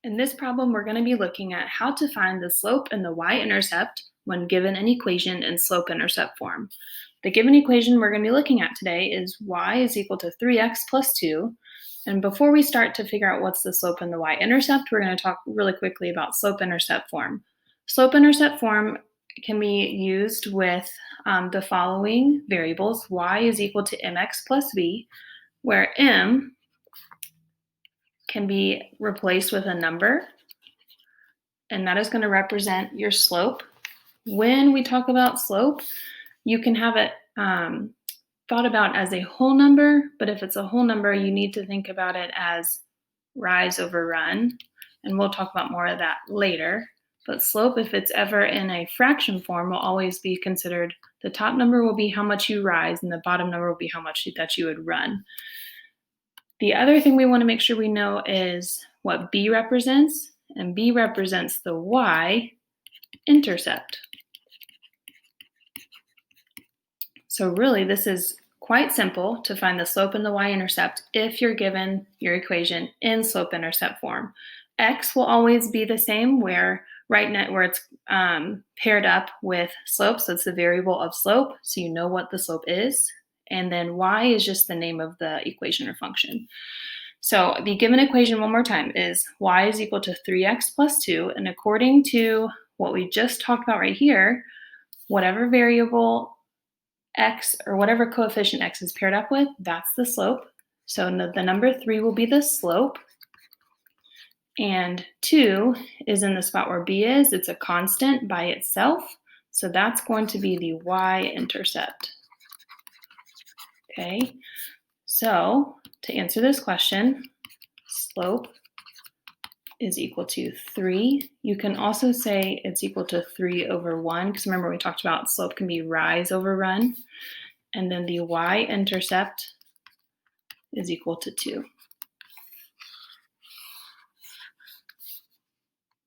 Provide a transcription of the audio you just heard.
In this problem, we're going to be looking at how to find the slope and the y-intercept when given an equation in slope-intercept form. The given equation we're going to be looking at today is y is equal to 3x plus 2. And before we start to figure out what's the slope and the y-intercept, we're going to talk really quickly about slope-intercept form. Slope-intercept form can be used with the following variables. Y is equal to mx plus v, where m can be replaced with a number, and that is going to represent your slope. When we talk about slope, you can have it thought about as a whole number, but if it's a whole number, you need to think about it as rise over run, and we'll talk about more of that later. But slope, if it's ever in a fraction form, will always be considered, the top number will be how much you rise, and the bottom number will be how much that you would run. The other thing we want to make sure we know is what B represents, and B represents the y-intercept. So really, this is quite simple to find the slope and the y-intercept if you're given your equation in slope-intercept form. X will always be the same where it's paired up with slope, so it's the variable of slope, so you know what the slope is. And then y is just the name of the equation or function. So the given equation one more time is y is equal to 3x plus 2. And according to what we just talked about right here, whatever variable x or whatever coefficient x is paired up with, that's the slope. So the number 3 will be the slope. And 2 is in the spot where b is. It's a constant by itself. So that's going to be the y-intercept. Okay, so to answer this question, slope is equal to 3. You can also say it's equal to 3 over 1, because remember we talked about slope can be rise over run. And then the y-intercept is equal to 2.